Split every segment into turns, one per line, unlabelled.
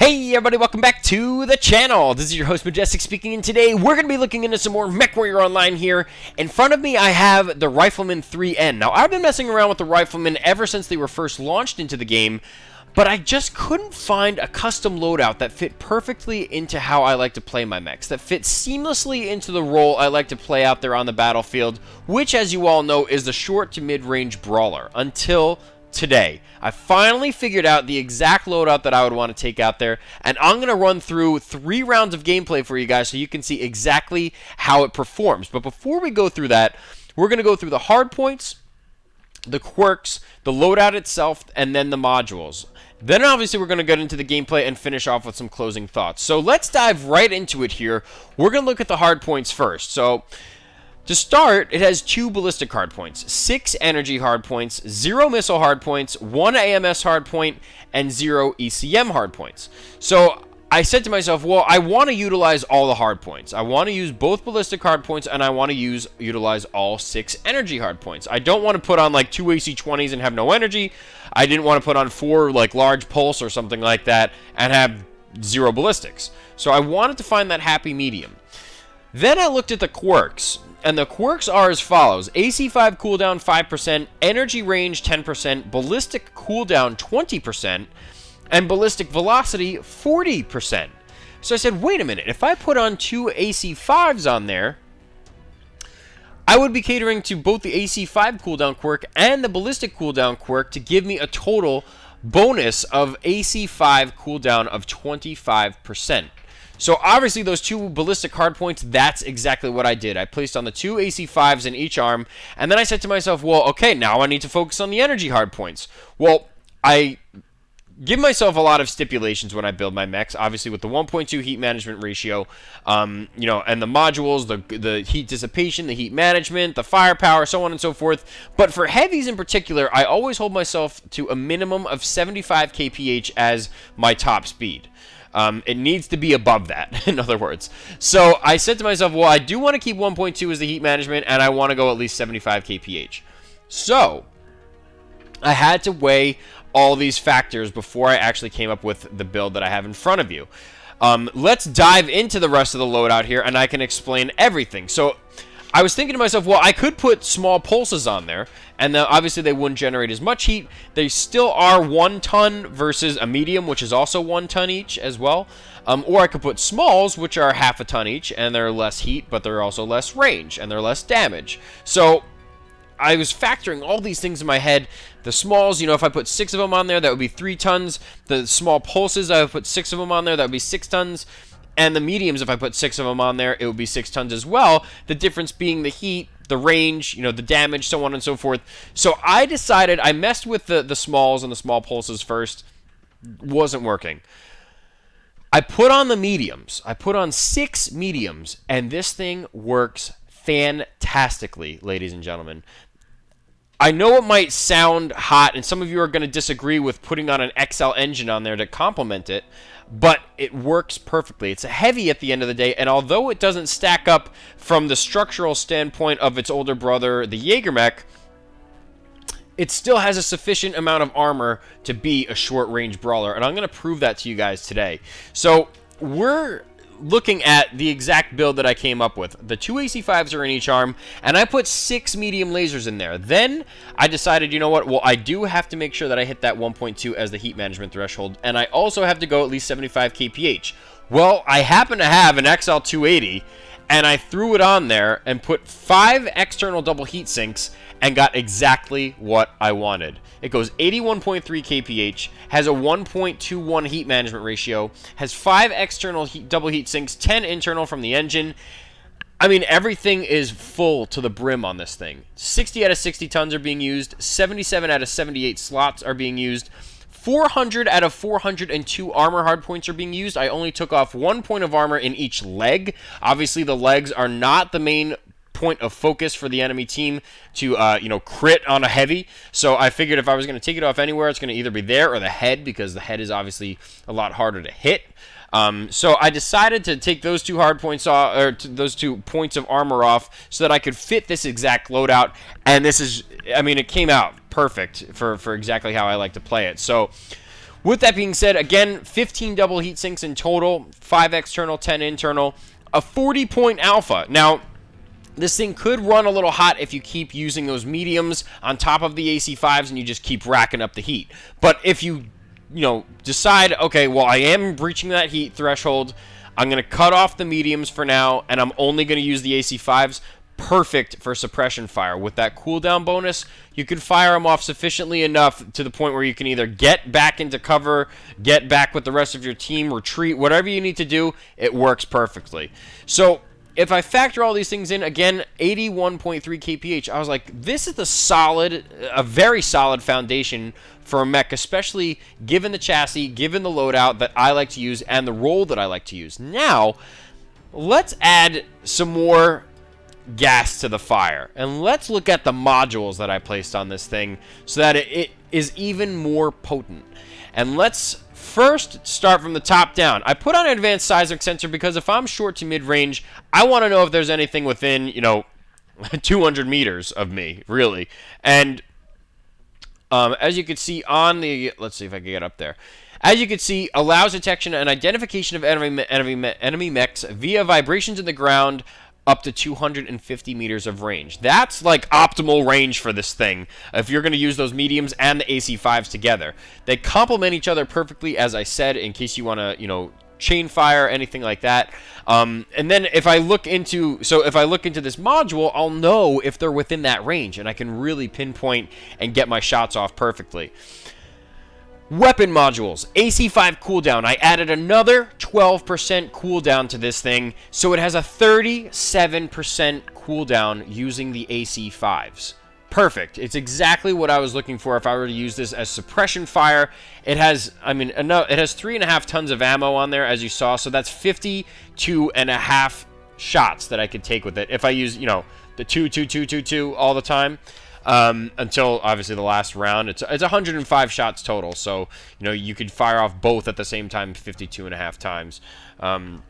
Hey everybody, welcome back to the channel. This is your host Majestic speaking, and today we're going to be looking into some more MechWarrior Online here. In front of me I have the Rifleman 3N. Now I've been messing around with the Rifleman ever since they were first launched into the game, but I just couldn't find a custom loadout that fit perfectly into how I like to play my mechs, that fit seamlessly into the role I like to play out there on the battlefield, which as you all know is the short to mid-range brawler, until today. I finally figured out the exact loadout that I would want to take out there, and I'm going to run through 3 rounds of gameplay for you guys so you can see exactly how it performs. But before we go through that, we're going to go through the hardpoints, the quirks, the loadout itself, and then the modules. Then obviously we're going to get into the gameplay and finish off with some closing thoughts. So let's dive right into it here. We're going to look at the hardpoints first. So to start, it has 2 ballistic hardpoints, 6 energy hardpoints, 0 missile hardpoints, 1 AMS hardpoint, and 0 ECM hardpoints. So I said to myself, well, I want to utilize all the hardpoints. I want to use both ballistic hardpoints, and I want to utilize all 6 energy hardpoints. I don't want to put on like 2 AC-20s and have no energy. I didn't want to put on 4 like large pulse or something like that and have 0 ballistics. So I wanted to find that happy medium. Then I looked at the quirks. And the quirks are as follows: AC5 cooldown 5%, energy range 10%, ballistic cooldown 20%, and ballistic velocity 40%. So I said, wait a minute, if I put on 2 AC5s on there, I would be catering to both the AC5 cooldown quirk and the ballistic cooldown quirk to give me a total bonus of AC5 cooldown of 25%. So obviously those 2 ballistic hardpoints, that's exactly what I did. I placed on the 2 AC5s in each arm, and then I said to myself, well, okay, now I need to focus on the energy hardpoints. Well, I give myself a lot of stipulations when I build my mechs, obviously with the 1.2 heat management ratio, and the modules, the heat dissipation, the heat management, the firepower, so on and so forth. But for heavies in particular, I always hold myself to a minimum of 75 kph as my top speed. It needs to be above that, in other words. So I said to myself, well, I do want to keep 1.2 as the heat management, and I want to go at least 75 kph. So I had to weigh all these factors before I actually came up with the build that I have in front of you. Let's dive into the rest of the loadout here, and I can explain everything. So I was thinking to myself, well, I could put small pulses on there, and obviously they wouldn't generate as much heat. They still are 1 ton versus a medium, which is also 1 ton each as well. Or I could put smalls, which are half a ton each, and they're less heat, but they're also less range, and they're less damage. So I was factoring all these things in my head. The smalls, if I put 6 of them on there, that would be 3 tons. The small pulses, I would put 6 of them on there, that would be 6 tons. And the mediums, if I put 6 of them on there, it would be 6 tons as well. The difference being the heat, the range, the damage, so on and so forth. So I decided, I messed with the smalls and the small pulses first. Wasn't working. I put on the mediums. I put on 6 mediums, and this thing works fantastically, ladies and gentlemen. I know it might sound hot, and some of you are going to disagree with putting on an XL engine on there to complement it, but it works perfectly. It's a heavy at the end of the day, and although it doesn't stack up from the structural standpoint of its older brother, the Jaeger mech, it still has a sufficient amount of armor to be a short-range brawler, and I'm going to prove that to you guys today. So we're looking at the exact build that I came up with. The 2 AC5s are in each arm, and I put 6 medium lasers in there. Then I decided, you know what, well, I do have to make sure that I hit that 1.2 as the heat management threshold, and I also have to go at least 75 kph. Well, I happen to have an XL280, and I threw it on there and put 5 external double heat sinks and got exactly what I wanted. It goes 81.3 kph, has a 1.21 heat management ratio, has 5 external double heat sinks, 10 internal from the engine. I mean, everything is full to the brim on this thing. 60 out of 60 tons are being used, 77 out of 78 slots are being used, 400 out of 402 armor hardpoints are being used. I only took off 1 point of armor in each leg. Obviously, the legs are not the main point of focus for the enemy team to crit on a heavy. So I figured if I was going to take it off anywhere, it's going to either be there or the head, because the head is obviously a lot harder to hit. So I decided to take those 2 hard points off, or those 2 points of armor off, so that I could fit this exact loadout. And this is, I mean, it came out perfect for exactly how I like to play it. So With that being said, again, 15 double heat sinks in total, 5 external, 10 internal, a 40-point alpha. Now, this thing could run a little hot if you keep using those mediums on top of the AC5s and you just keep racking up the heat. But if you decide, okay, well, I am breaching that heat threshold, I'm going to cut off the mediums for now, and I'm only going to use the AC5s, perfect for suppression fire. With that cooldown bonus, you can fire them off sufficiently enough to the point where you can either get back into cover, get back with the rest of your team, retreat, whatever you need to do, it works perfectly. So if I factor all these things in, again, 81.3 kph, I was like, this is a very solid foundation for a mech, especially given the chassis, given the loadout that I like to use, and the role that I like to use. Now, let's add some more gas to the fire, and let's look at the modules that I placed on this thing so that it is even more potent. And let's first start from the top down. I put on an advanced seismic sensor because if I'm short to mid-range, I want to know if there's anything within 200 meters of me, really. And as you can see on the, let's see if I can get up there. As you can see, allows detection and identification of enemy mechs via vibrations in the ground up to 250 meters of range. That's like optimal range for this thing if you're going to use those mediums and the AC5s together. They complement each other perfectly, as I said, in case you want to, chain fire, anything like that. And then if I look into this module, I'll know if they're within that range, and I can really pinpoint and get my shots off perfectly. Weapon modules, AC5 cooldown. I added another 12% cooldown to this thing, so it has a 37% cooldown using the AC5s. Perfect. It's exactly what I was looking for if I were to use this as suppression fire. It has, it has 3.5 tons of ammo on there, as you saw, so that's 52.5 shots that I could take with it if I use, the 2 all the time. Until obviously the last round. It's 105 shots total, so you could fire off both at the same time 52.5 times. And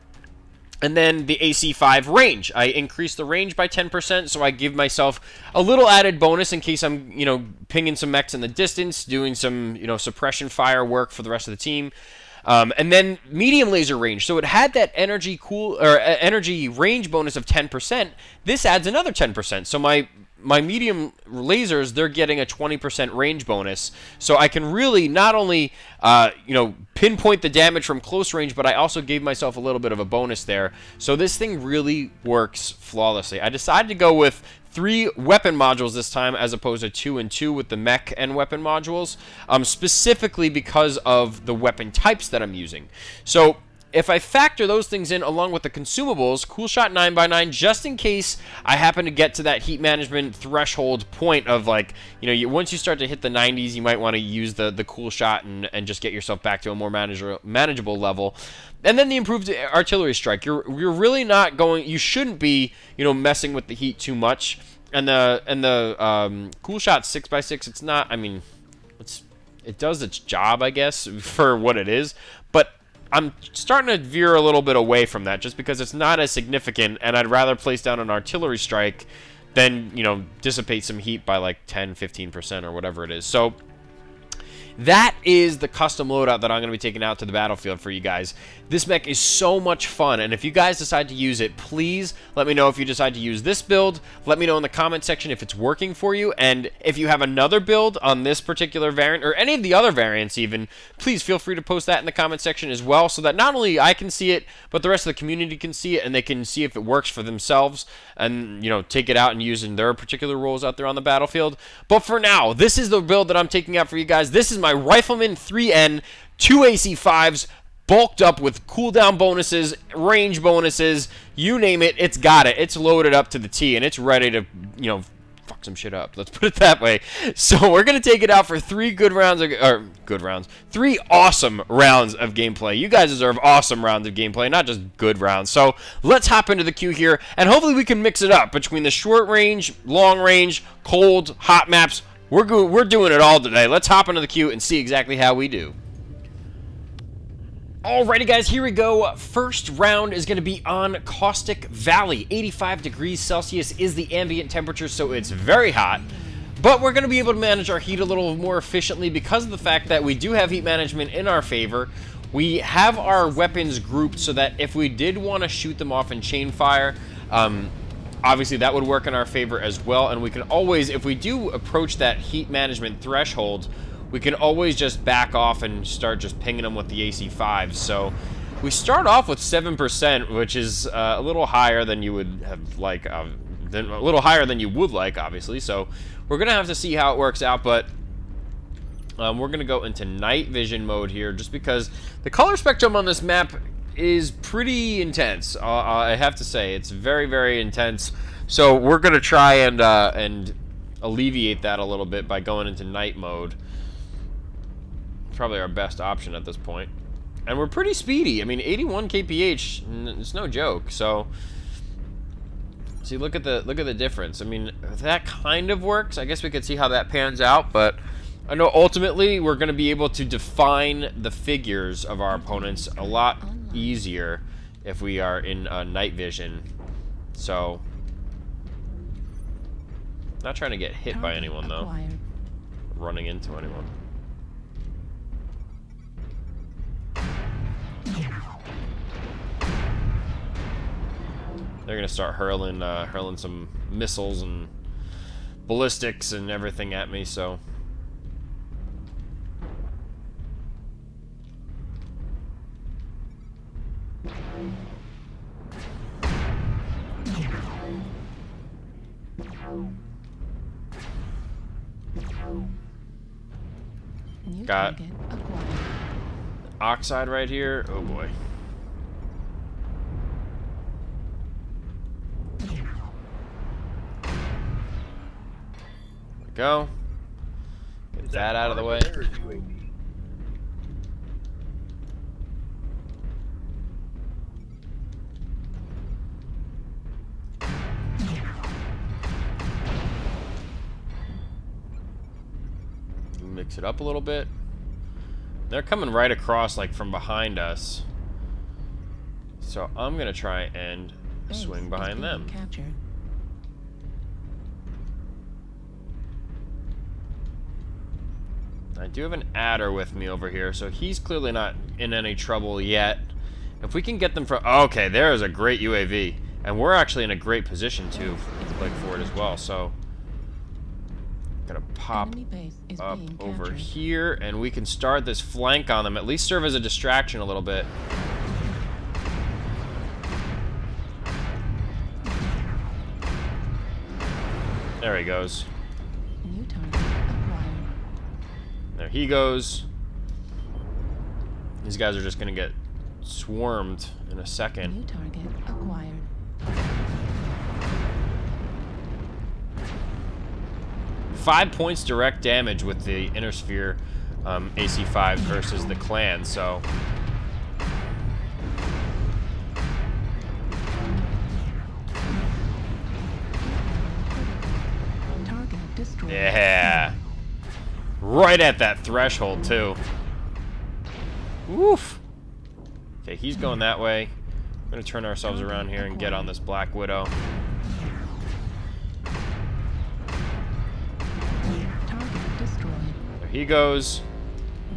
then the AC5 range. I increased the range by 10%, so I give myself a little added bonus in case I'm pinging some mechs in the distance, doing some suppression fire work for the rest of the team. And then medium laser range. So it had that energy range bonus of 10%. This adds another 10%. So my medium lasers, they're getting a 20% range bonus, so I can really not only pinpoint the damage from close range, but I also gave myself a little bit of a bonus there. So this thing really works flawlessly. I decided to go with 3 weapon modules this time as opposed to 2 and 2 with the mech and weapon modules, specifically because of the weapon types that I'm using. So if I factor those things in along with the consumables, Cool Shot 9x9, just in case I happen to get to that heat management threshold point of once you start to hit the 90s, you might want to use the Cool Shot and just get yourself back to a more manageable level. And then the improved artillery strike. You're really not going, you shouldn't be, messing with the heat too much. And the Cool Shot 6x6, it's not, it does its job, I guess, for what it is, but I'm starting to veer a little bit away from that just because it's not as significant, and I'd rather place down an artillery strike than, dissipate some heat by like 10, 15% or whatever it is. So that is the custom loadout that I'm going to be taking out to the battlefield for you guys. This mech is so much fun, and if you guys decide to use it, please let me know if you decide to use this build. Let me know in the comment section if it's working for you, and if you have another build on this particular variant, or any of the other variants even, please feel free to post that in the comment section as well, so that not only I can see it, but the rest of the community can see it, and they can see if it works for themselves, and, take it out and use in their particular roles out there on the battlefield. But for now, this is the build that I'm taking out for you guys. This is my Rifleman 3N, 2 AC5s, bulked up with cooldown bonuses, range bonuses, you name it, it's got it. It's loaded up to the T, and it's ready to, fuck some shit up. Let's put it that way. So we're going to take it out for 3 3 awesome rounds of gameplay. You guys deserve awesome rounds of gameplay, not just good rounds. So let's hop into the queue here, and hopefully we can mix it up between the short range, long range, cold, hot maps. We're doing it all today. Let's hop into the queue and see exactly how we do. Alrighty guys, here we go. First round is going to be on Caustic Valley. 85 degrees Celsius is the ambient temperature, so it's very hot. But we're going to be able to manage our heat a little more efficiently because of the fact that we do have heat management in our favor. We have our weapons grouped so that if we did want to shoot them off in chain fire, obviously that would work in our favor as well. And we can always, if we do approach that heat management threshold, we can always just back off and start just pinging them with the AC-5s. So we start off with 7%, which is a little higher than you would have like, a little higher than you would like, obviously. So we're gonna have to see how it works out, but we're gonna go into night vision mode here, just because the color spectrum on this map is pretty intense. I have to say, it's very, very intense. So we're gonna try and alleviate that a little bit by going into night mode. Probably our best option at this point. And we're pretty speedy. I mean, 81 kph, it's no joke. So see, look at the difference. I mean, that kind of works. I guess we could see how that pans out, but I know ultimately we're going to be able to define the figures of our opponents a lot easier if we are in night vision. So not trying to get hit by anyone though. Running into anyone. They're gonna start hurling some missiles and ballistics and everything at me, so. Got oxide right here. Oh boy. Go. Get that out of the way. Mix it up a little bit. They're coming right across, like, from behind us. So I'm gonna try and swing behind them.
Captured.
I do have an adder with me over here, so he's clearly not in any trouble yet. If we can get them from... Okay, there is a great UAV. And we're actually in a great position, too, like, for it as well, so... Gonna pop up over here, and we can start this flank on them. At least serve as a distraction a little bit. There he goes. There he goes. These guys are just gonna get swarmed in a second.
New target acquired.
5 points direct damage with the Inner Sphere AC-5 versus the Clan, so...
Target destroyed.
Yeah. Right at that threshold, too. Woof. Okay, he's going that way. We're going to turn ourselves around here and get on this Black Widow.
Target destroyed.
There he goes.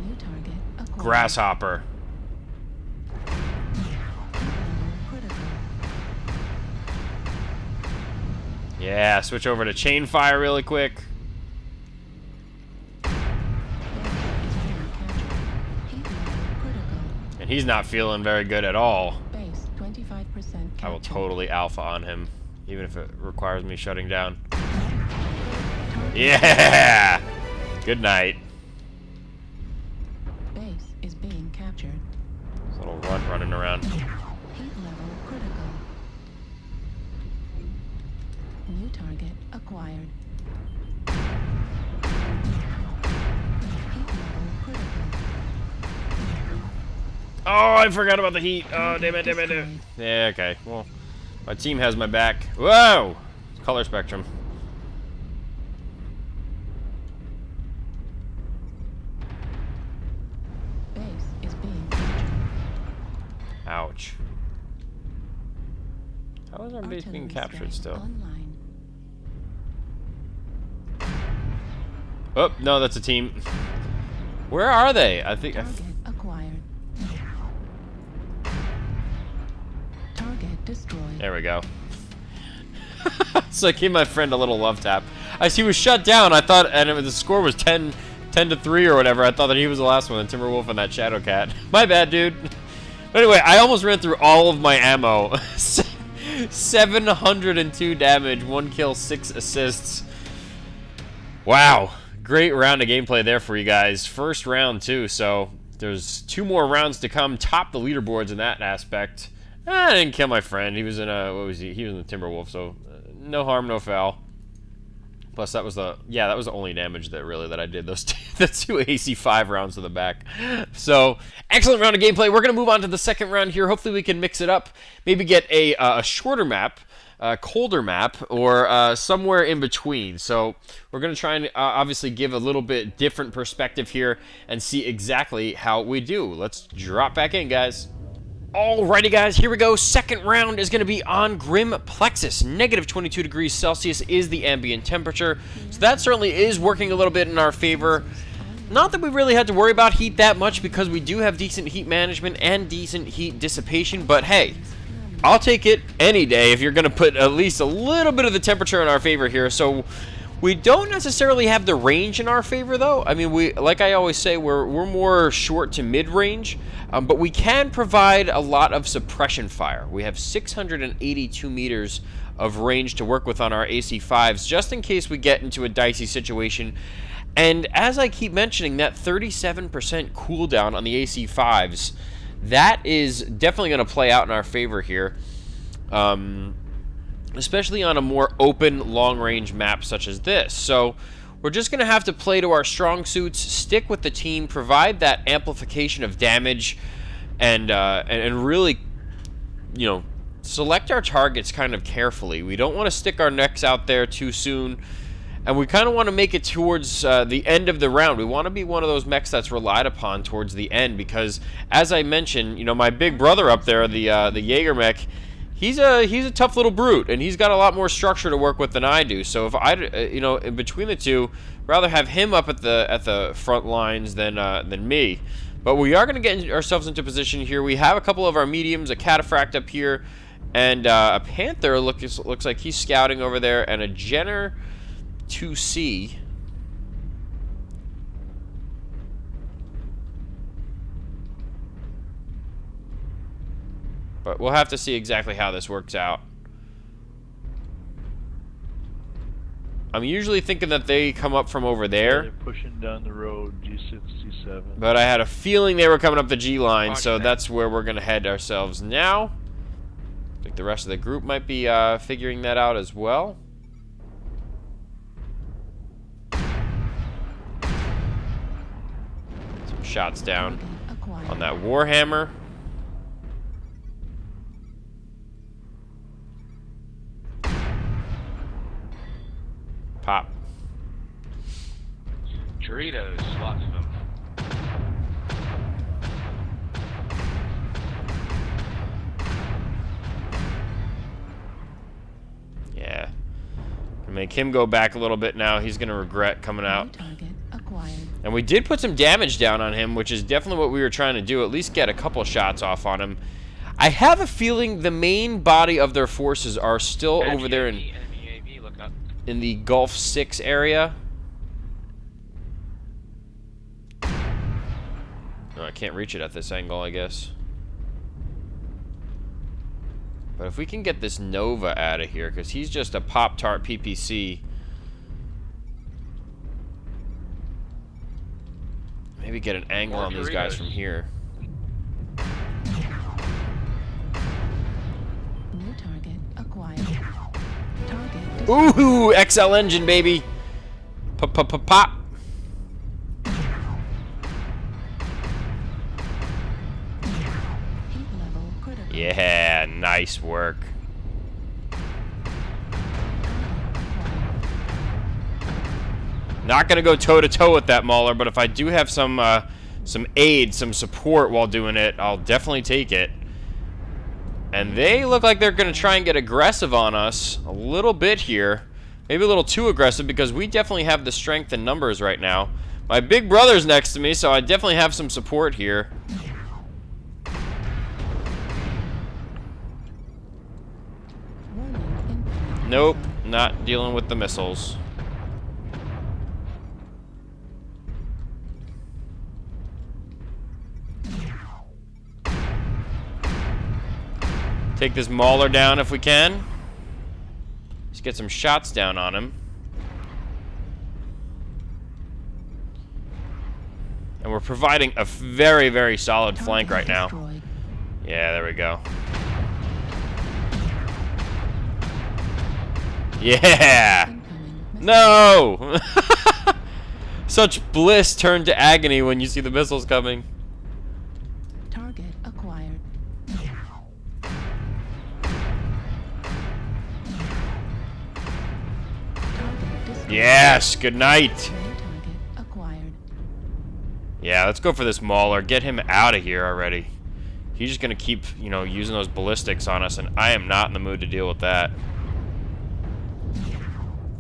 New target acquired.
Grasshopper.
Critical.
Yeah, switch over to chain fire really quick. And he's not feeling very good at all.
Base 25% captured.
I will totally alpha on him, even if it requires me shutting down. Yeah! Good night.
Base is being captured.
This little runt running around.
Heat level critical. New target acquired. Heat level critical.
Oh, I forgot about the heat. Oh, damn it, damn it, damn it. Yeah, okay. Well, my team has my back. Whoa! Color spectrum.
Base is being captured.
Ouch. How is our base being
Artillery
captured
strike
still?
Online.
Oh, no, that's a team. Where are they? I think...
Target acquired. Target destroyed.
There we go. So I gave my friend a little love tap. As he was shut down, I thought, and the score was 10 to 3 or whatever. I thought that he was the last one, the Timberwolf and that Shadow Cat. My bad, dude. But anyway, I almost ran through all of my ammo. 702 damage, 1 kill, 6 assists. Wow. Great round of gameplay there for you guys. First round, too, so there's 2 more rounds to come. Top the leaderboards in that aspect. I didn't kill my friend. He was in a, what was he? He was in the Timberwolf, so no harm, no foul. Plus, that was the, yeah, that was the only damage that really that I did, those the 2 AC5 rounds to the back. So, excellent round of gameplay. We're going to move on to the second round here. Hopefully we can mix it up. Maybe get a shorter map, colder map, or somewhere in between. So, we're going to try and obviously give a little bit different perspective here and see exactly how we do. Let's drop back in, guys. Alrighty, guys, here we go. Second round is going to be on Grim Plexus. Negative 22 degrees Celsius is the ambient temperature, so that certainly is working a little bit in our favor. Not that we really had to worry about heat that much because we do have decent heat management and decent heat dissipation, but hey, I'll take it any day if you're going to put at least a little bit of the temperature in our favor here. So we don't necessarily have the range in our favor, though. I mean, we, like I always say, we're more short to mid-range, but we can provide a lot of suppression fire. We have 682 meters of range to work with on our AC5s, just in case we get into a dicey situation. And as I keep mentioning, that 37% cooldown on the AC5s, that is definitely going to play out in our favor here. Especially on a more open, long-range map such as this. So we're just going to have to play to our strong suits, stick with the team, provide that amplification of damage, and really, you know, select our targets kind of carefully. We don't want to stick our necks out there too soon, and we kind of want to make it towards the end of the round. We want to be one of those mechs that's relied upon towards the end because, as I mentioned, you know, my big brother up there, the Jaeger mech, he's a tough little brute, and he's got a lot more structure to work with than I do. So if I, you know, in between the two, rather have him up at the front lines than me. But we are going to get ourselves into position here. We have a couple of our mediums, a Cataphract up here, and a Panther looks like he's scouting over there, and a Jenner 2C. But we'll have to see exactly how this works out. I'm usually thinking that they come up from over there.
Yeah, they're pushing down the road, G67.
But I had a feeling they were coming up the G line, so that's where we're going to head ourselves now. I think the rest of the group might be figuring that out as well. Some shots down on that Warhammer. Pop.
Doritos, lots of them.
Yeah. Gonna make him go back a little bit now. He's gonna regret coming out.
Target acquired.
And we did put some damage down on him, which is definitely what we were trying to do. At least get a couple shots off on him. I have a feeling the main body of their forces are still over there in the Gulf 6 area. No, I can't reach it at this angle, I guess. But if we can get this Nova out of here, because he's just a Pop-Tart PPC. Maybe get an angle on these guys from here.
New target acquired. Target
Ooh, XL engine, baby. Pop.
heat level critical.
Yeah, nice work. Not gonna go toe-to-toe with that Mauler, but if I do have some aid, some support while doing it, I'll definitely take it. And they look like they're gonna try and get aggressive on us a little bit here. Maybe a little too aggressive because we definitely have the strength and numbers right now. My big brother's next to me, so I definitely have some support here. Nope, not dealing with the missiles. Take this Mauler down if we can. Let's get some shots down on him. And we're providing a very, very solid flank right now. Yeah, there we go. Yeah! No! Such bliss turned to agony when you see the missiles coming.
Target acquired. Target destroyed.
Yes, good night.
New target acquired.
Yeah, let's go for this Mauler. Get him out of here already. He's just gonna keep, you know, using those ballistics on us, and I am not in the mood to deal with that.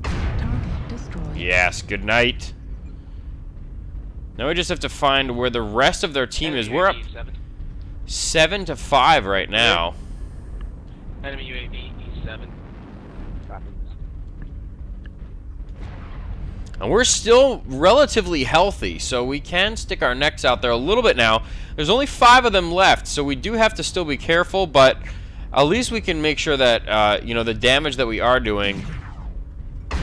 Target destroyed.
Yes, good night. Now we just have to find where the rest of their team is. We're up 7-5 right now.
Enemy UAV E7.
And we're still relatively healthy, so we can stick our necks out there a little bit now. There's only 5 of them left, so we do have to still be careful, but at least we can make sure that, you know, the damage that we are doing.
Autocannon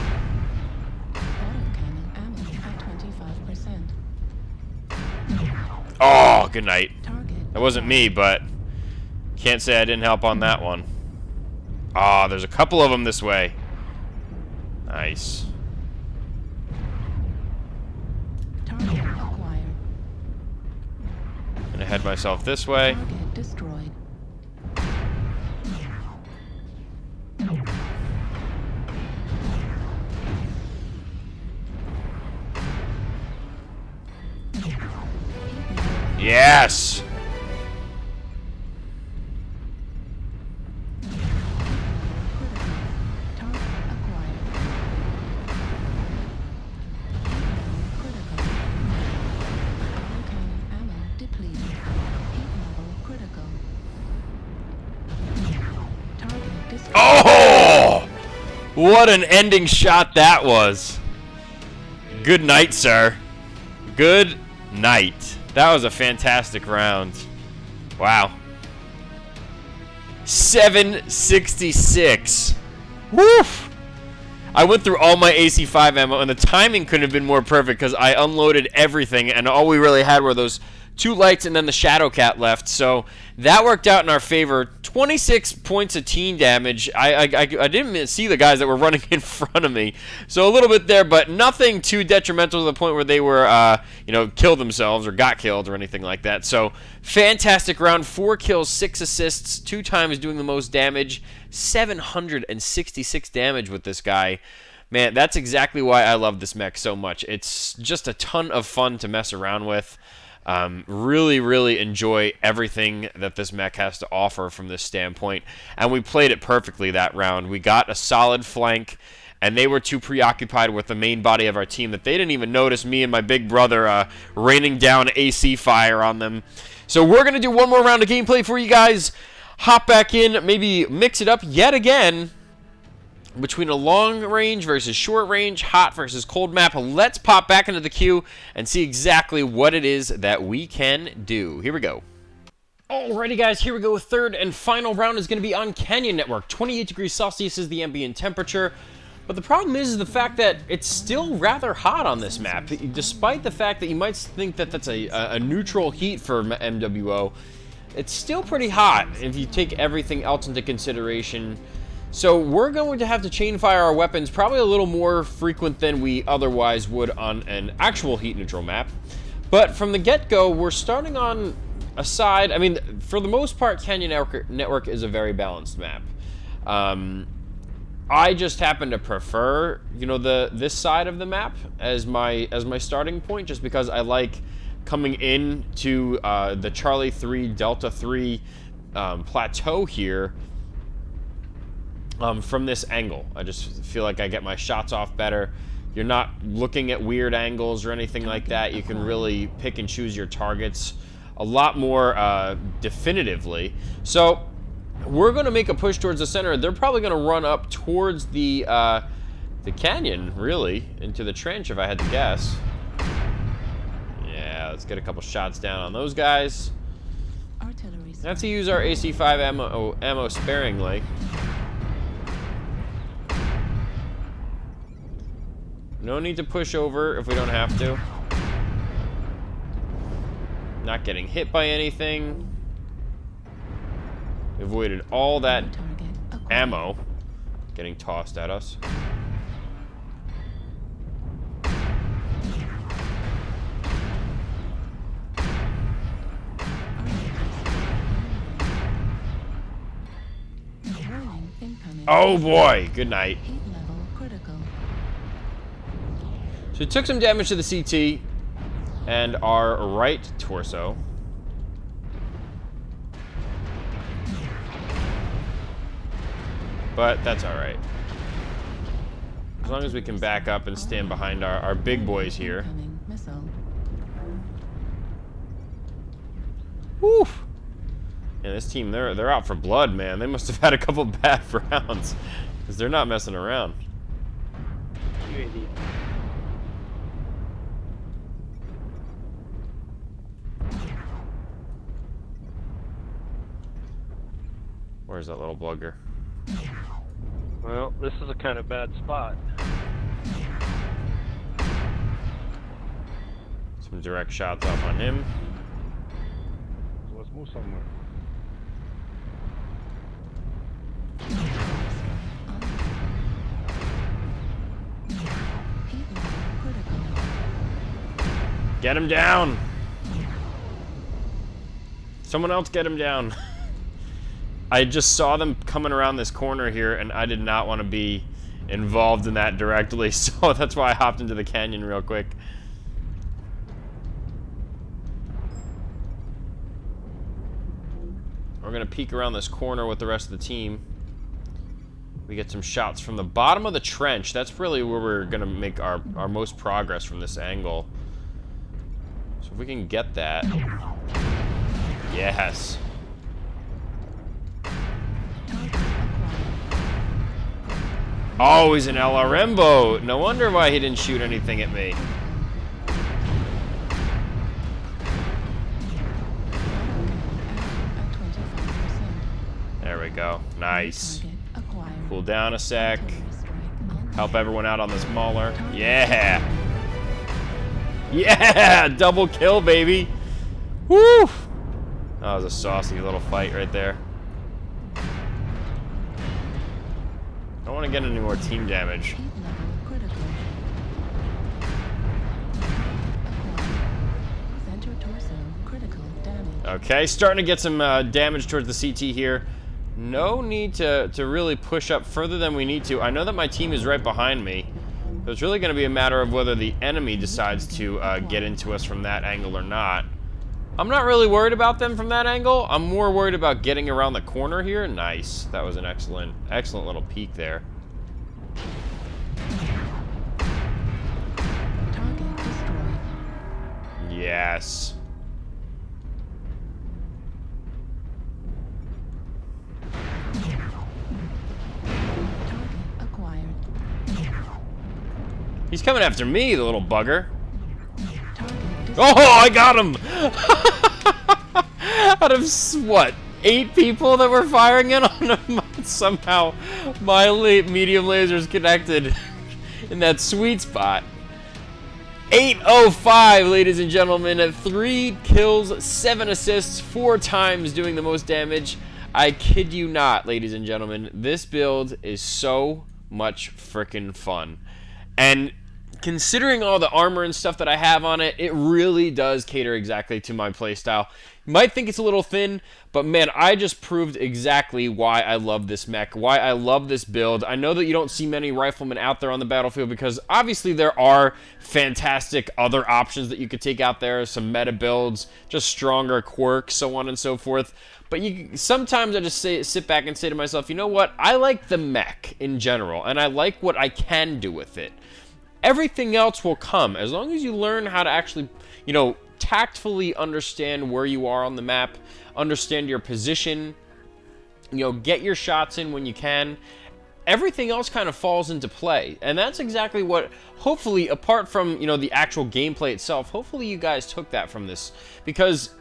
ammo at 25%.
Oh, good night.
Target.
That wasn't me, but can't say I didn't help on that one. Ah, there's a couple of them this way. Nice.
Target acquired.
Gonna head myself this way.
Target destroyed.
Yes!
Target acquired. Critical. Autocannon ammo depleted. Heat level critical. Target destroyed.
Oh! What an ending shot that was. Good night, sir. Good night. That was a fantastic round. Wow. 766. Woof! I went through all my AC-5 ammo, and the timing couldn't have been more perfect because I unloaded everything, and all we really had were those 2 lights and then the Shadow Cat left. So that worked out in our favor. 26 points of teen damage. I didn't see the guys that were running in front of me. So a little bit there, but nothing too detrimental to the point where they were, you know, killed themselves or got killed or anything like that. So fantastic round. 4 kills, 6 assists, 2 times doing the most damage. 766 damage with this guy. Man, that's exactly why I love this mech so much. It's just a ton of fun to mess around with. Really, really enjoy everything that this mech has to offer from this standpoint. And we played it perfectly that round. We got a solid flank, and they were too preoccupied with the main body of our team that they didn't even notice me and my big brother raining down AC fire on them. So we're going to do one more round of gameplay for you guys. Hop back in, maybe mix it up yet again between a long range versus short range, hot versus cold map. Let's pop back into the queue and see exactly what it is that we can do. Here we go. Alrighty guys, here we go. Third and final round is going to be on Canyon Network. 28 degrees Celsius is the ambient temperature. But the problem is the fact that it's still rather hot on this map. Despite the fact that you might think that that's a neutral heat for MWO, it's still pretty hot if you take everything else into consideration. So we're going to have to chain fire our weapons probably a little more frequent than we otherwise would on an actual heat neutral map. But from the get-go, we're starting on a side. I mean, for the most part, Canyon Network is a very balanced map. I just happen to prefer, you know, this side of the map as my starting point, just because I like coming in to the Charlie 3 Delta 3 plateau here. from this angle. I just feel like I get my shots off better. You're not looking at weird angles or anything like that. You can really pick and choose your targets a lot more definitively. So we're going to make a push towards the center. They're probably going to run up towards the canyon, really, into the trench, if I had to guess. Yeah, let's get a couple shots down on those guys.
Artillery
I have to use our AC-5 ammo sparingly. No need to push over if we don't have to. Not getting hit by anything. Avoided all that ammo getting tossed at us.
Warning, incoming.
Oh boy, good night.
Heat level critical.
So we took some damage to the CT and our right torso. But that's alright. As long as we can back up and stand behind our big boys here.
Incoming missile.
Woo! And this team, they're out for blood, man. They must have had a couple bad rounds. Because they're not messing around.
UAV.
Where's that little blugger?
Well, this is a kind of bad spot.
Some direct shots off on him.
Let's move somewhere.
Heat level critical.
Get him down! Someone else get him down. I just saw them coming around this corner here, and I did not want to be involved in that directly, so that's why I hopped into the canyon real quick. We're going to peek around this corner with the rest of the team. We get some shots from the bottom of the trench. That's really where we're going to make our most progress from this angle. So if we can get that. Yes. Oh, he's an LRM boat. No wonder why he didn't shoot anything at me.
At 25%.
There we go. Nice.
Target acquired.
Cool down a sec.
Artillery strike on
Help everyone out on this mauler. Yeah. Yeah! Double kill, baby. Woo! That was a saucy little fight right there. I don't want to get any more team damage.
Heat level critical. Acquired. Center torso critical damage.
Okay, starting to get some damage towards the CT here. No need to really push up further than we need to. I know that my team is right behind me. So it's really going to be a matter of whether the enemy decides to get into us from that angle or not. I'm not really worried about them from that angle. I'm more worried about getting around the corner here. Nice. That was an excellent little peek there.
Target destroyed.
Yes.
Target acquired.
He's coming after me, the little bugger.
Target destroyed.
Oh, I got him! Out of, what, 8 people that were firing in on him? Somehow, my medium lasers connected in that sweet spot. 805, ladies and gentlemen, at 3 kills, 7 assists, 4 times doing the most damage. I kid you not, ladies and gentlemen. This build is so much freaking fun. And considering all the armor and stuff that I have on it, it really does cater exactly to my playstyle. You might think it's a little thin, but man, I just proved exactly why I love this mech, why I love this build. I know that you don't see many riflemen out there on the battlefield because obviously there are fantastic other options that you could take out there, some meta builds, just stronger quirks, so on and so forth. But sometimes I just sit back and say to myself, you know what, I like the mech in general, and I like what I can do with it. Everything else will come as long as you learn how to actually, you know, tactfully understand where you are on the map, understand your position, you know, get your shots in when you can. Everything else kind of falls into play, and that's exactly what, hopefully, apart from, you know, the actual gameplay itself, hopefully you guys took that from this, because,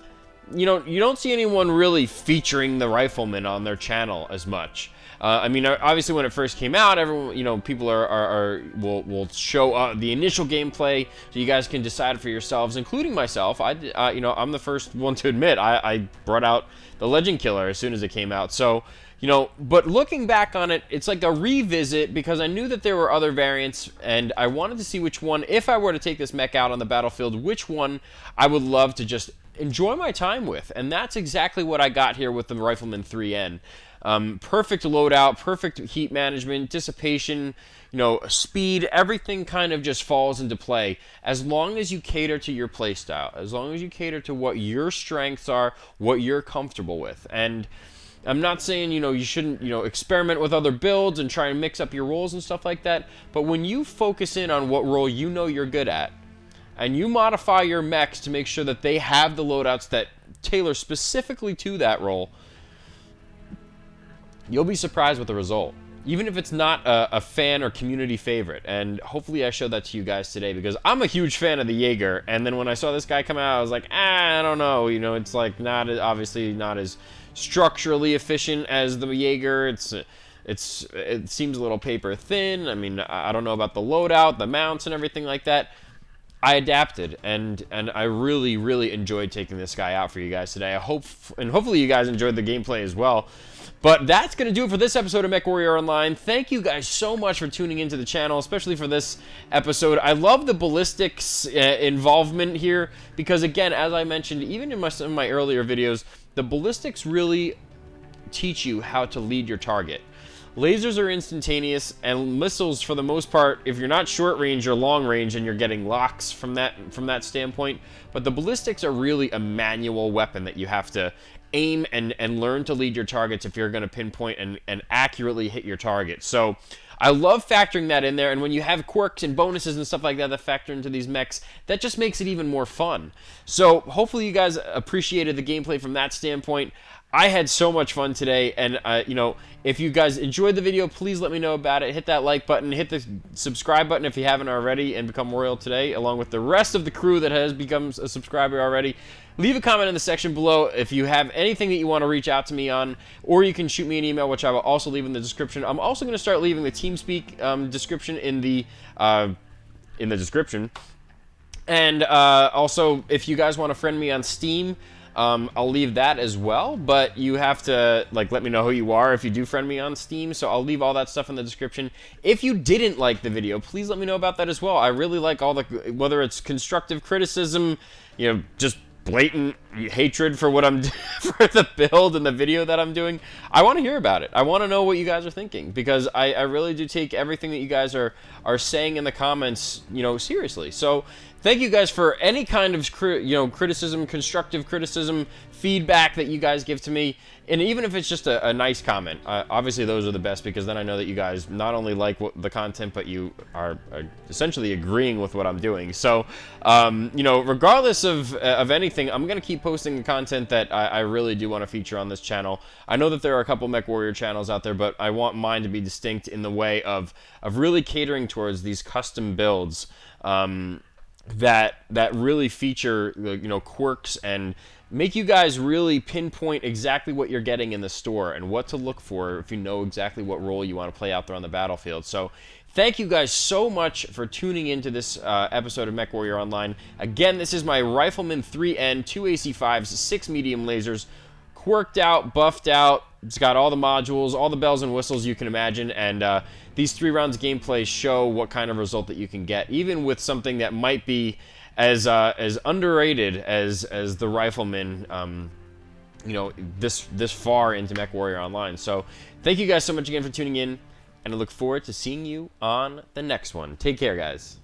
you know, you don't see anyone really featuring the Rifleman on their channel as much. I mean, obviously, when it first came out, everyone, you know, people will show the initial gameplay, so you guys can decide for yourselves, including myself. You know, I'm the first one to admit I brought out the Legend Killer as soon as it came out. So, you know, but looking back on it, it's like a revisit because I knew that there were other variants, and I wanted to see which one, if I were to take this mech out on the battlefield, which one I would love to just enjoy my time with, and that's exactly what I got here with the Rifleman 3N. Perfect loadout, perfect heat management, dissipation, you know, speed, everything kind of just falls into play as long as you cater to your playstyle, as long as you cater to what your strengths are, what you're comfortable with. And I'm not saying, you know, you shouldn't, you know, experiment with other builds and try and mix up your roles and stuff like that, but when you focus in on what role you know you're good at, and you modify your mechs to make sure that they have the loadouts that tailor specifically to that role, you'll be surprised with the result, even if it's not a fan or community favorite. And hopefully I showed that to you guys today, because I'm a huge fan of the Jaeger, and then when I saw this guy come out, I was like, I don't know, you know, it's like obviously not as structurally efficient as the Jaeger. It seems a little paper thin. I mean, I don't know about the loadout, the mounts, and everything like that. I adapted, and I really enjoyed taking this guy out for you guys today. Hopefully you guys enjoyed the gameplay as well. But that's going to do it for this episode of MechWarrior Online. Thank you guys so much for tuning into the channel, especially for this episode. I love the ballistics involvement here because, again, as I mentioned, even in some of my earlier videos, the ballistics really teach you how to lead your target. Lasers are instantaneous, and missiles, for the most part, if you're not short range, you're long range, and you're getting locks from that standpoint. But the ballistics are really a manual weapon that you have to aim and learn to lead your targets if you're going to pinpoint and accurately hit your target. So I love factoring that in there, and when you have quirks and bonuses and stuff like that that factor into these mechs, that just makes it even more fun. So hopefully you guys appreciated the gameplay from that standpoint. I had so much fun today, and you know, if you guys enjoyed the video, please let me know about it. Hit that like button, hit the subscribe button if you haven't already, and become royal today, along with the rest of the crew that has become a subscriber already. Leave a comment in the section below if you have anything that you want to reach out to me on, or you can shoot me an email, which I will also leave in the description. I'm also going to start leaving the TeamSpeak description in the description. And also, if you guys want to friend me on Steam, I'll leave that as well, but you have to, like, let me know who you are if you do friend me on Steam, so I'll leave all that stuff in the description. If you didn't like the video, please let me know about that as well. I really like all the, whether it's constructive criticism, you know, just blatant hatred for what I'm for the build and the video that I'm doing. I want to hear about it. I want to know what you guys are thinking, because I really do take everything that you guys are saying in the comments, you know, seriously. So thank you guys for any kind of criticism, constructive criticism, feedback that you guys give to me, and even if it's just a nice comment. Obviously those are the best, because then I know that you guys not only like the content, but you are essentially agreeing with what I'm doing. So you know, regardless of anything, I'm gonna keep posting the content that I really do want to feature on this channel. I know that there are a couple MechWarrior channels out there, but I want mine to be distinct in the way of really catering towards these custom builds that really feature, you know, quirks and make you guys really pinpoint exactly what you're getting in the store and what to look for if you know exactly what role you want to play out there on the battlefield. So thank you guys so much for tuning into this episode of MechWarrior Online. Again, this is my Rifleman 3N, 2 AC5s, 6 medium lasers, quirked out, buffed out, It's got all the modules, all the bells and whistles you can imagine, and these 3 rounds of gameplay show what kind of result that you can get, even with something that might be as underrated as the Rifleman. You know, this far into MechWarrior Online. So, thank you guys so much again for tuning in, and I look forward to seeing you on the next one. Take care, guys.